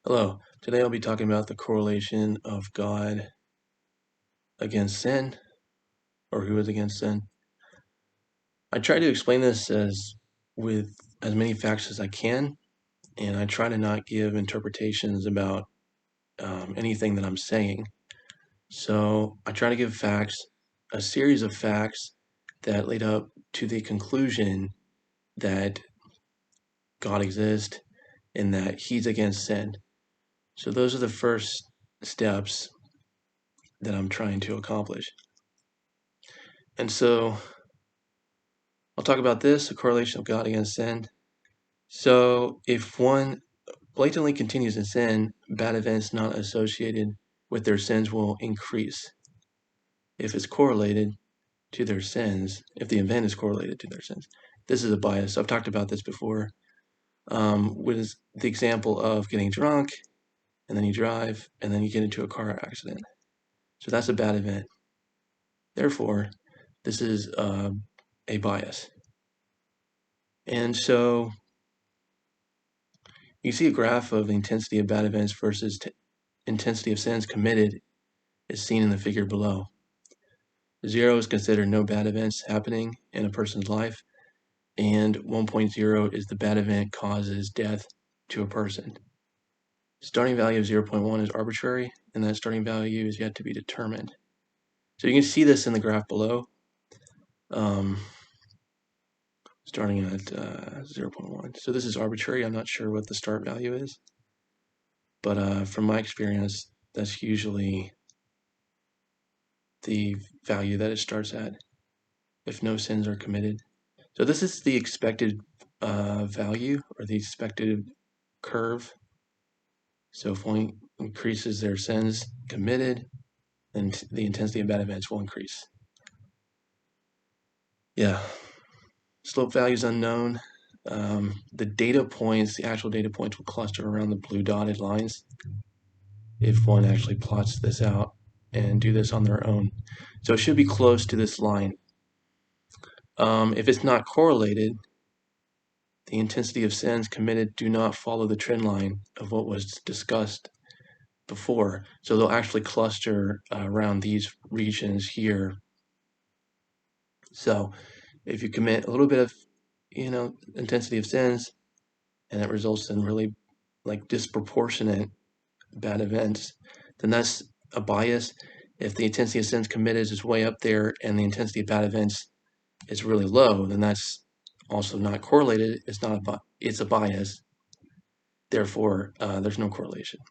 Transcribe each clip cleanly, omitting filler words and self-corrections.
Hello, today I'll be talking about the correlation of God against sin, or who is against sin. I try to explain this with as many facts as I can, and I try to not give interpretations about anything that I'm saying. So I try to give facts, a series of facts that lead up to the conclusion that God exists and that He's against sin. So those are the first steps that I'm trying to accomplish. And so I'll talk about this, the correlation of God against sin. So if one blatantly continues in sin, bad events not associated with their sins will increase. If it's correlated to their sins, if the event is correlated to their sins, this is a bias. I've talked about this before, with the example of getting drunk, and then you drive, and then you get into a car accident. So that's a bad event. Therefore, this is a bias. And so you see a graph of the intensity of bad events versus intensity of sins committed is seen in the figure below. 0 is considered no bad events happening in a person's life, and 1.0 is the bad event causes death to a person. Starting value of 0.1 is arbitrary, and that starting value is yet to be determined. So you can see this in the graph below, starting at 0.1. So this is arbitrary. I'm not sure what the start value is, but from my experience, that's usually the value that it starts at if no sins are committed. So this is the expected value, or the expected curve. So if one increases their sins committed, then the intensity of bad events will increase. Yeah, slope value is unknown. The data points, the actual data points, will cluster around the blue dotted lines if one actually plots this out and do this on their own. So it should be close to this line. If it's not correlated, the intensity of sins committed do not follow the trend line of what was discussed before. So they'll actually cluster around these regions here. So if you commit a little bit of, intensity of sins, and it results in really disproportionate bad events, then that's a bias. If the intensity of sins committed is way up there and the intensity of bad events is really low, then that's also not correlated. It's a bias. Therefore, there's no correlation.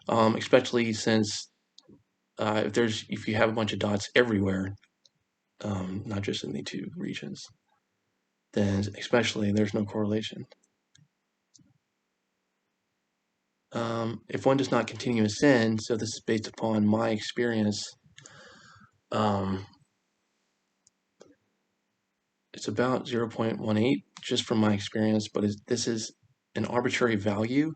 Especially since if you have a bunch of dots everywhere, not just in the two regions, then especially there's no correlation. If one does not continue in sin, so this is based upon my experience, it's about 0.18 just from my experience, but this is an arbitrary value.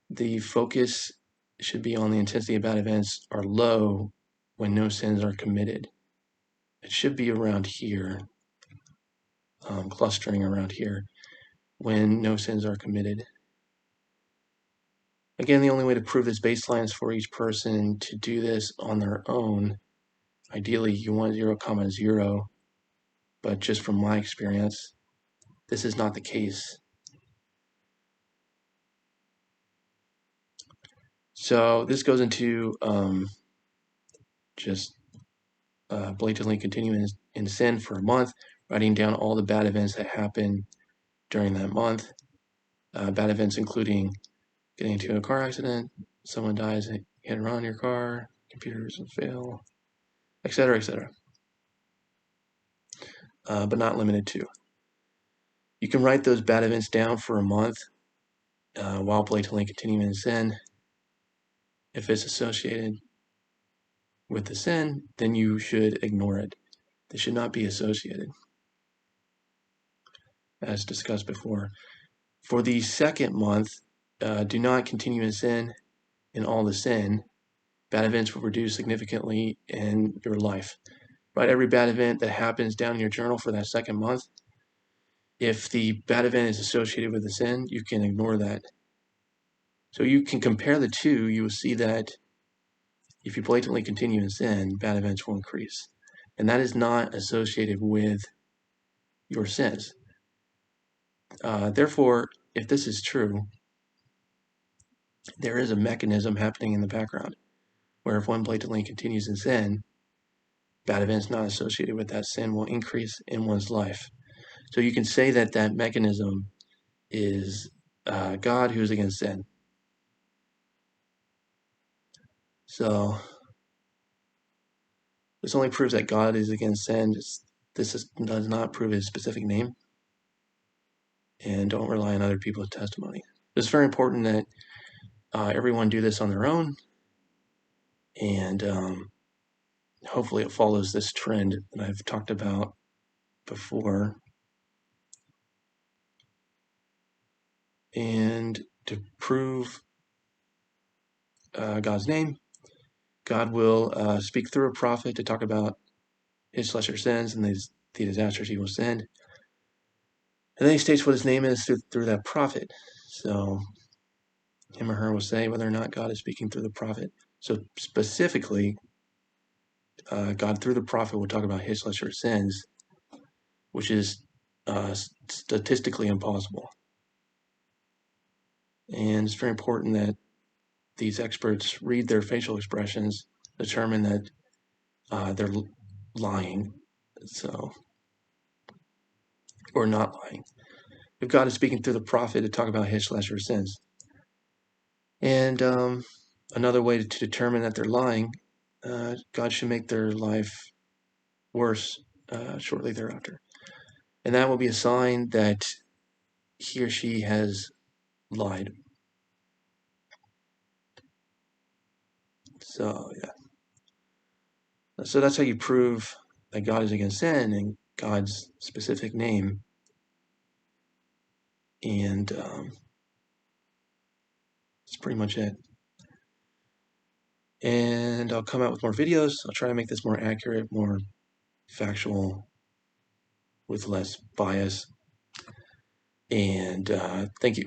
The focus should be on the intensity of bad events are low when no sins are committed. It should be around here, clustering around here when no sins are committed. Again, the only way to prove this baseline is for each person to do this on their own. Ideally, you want 0,0, but just from my experience, this is not the case. So this goes into just blatantly continuing in sin for a month, writing down all the bad events that happen during that month. Bad events including getting into a car accident, someone dies, hit and run your car, computers will fail, etc., etc. But not limited to. You can write those bad events down for a month while blatantly continuing in sin. If it's associated with the sin, then you should ignore it. They should not be associated, as discussed before. For the second month, do not continue in sin in all the sin. Bad events will reduce significantly in your life. Write every bad event that happens down in your journal for that second month. If the bad event is associated with the sin, you can ignore that. So you can compare the two. You will see that if you blatantly continue in sin, bad events will increase. And that is not associated with your sins. Therefore, if this is true, there is a mechanism happening in the background where if one blatantly continues in sin, bad events not associated with that sin will increase in one's life. So you can say that that mechanism is God who's against sin. So this only proves that God is against sin. Does not prove his specific name. And don't rely on other people's testimony. It's very important that everyone do this on their own. And hopefully it follows this trend that I've talked about before. And to prove God's name, God will speak through a prophet to talk about his/her sins and the disasters he will send. And then he states what his name is through that prophet. So him or her will say whether or not God is speaking through the prophet. So specifically, God through the prophet will talk about his/her sins, which is statistically impossible. And it's very important that these experts read their facial expressions, determine that they're lying, or not lying. If God is speaking through the prophet to talk about his/her sins. And another way to determine that they're lying, God should make their life worse shortly thereafter. And that will be a sign that he or she has lied. So, yeah. So that's how you prove that God is against sin and God's specific name. And that's pretty much it. And I'll come out with more videos. I'll try to make this more accurate, more factual, with less bias. And thank you.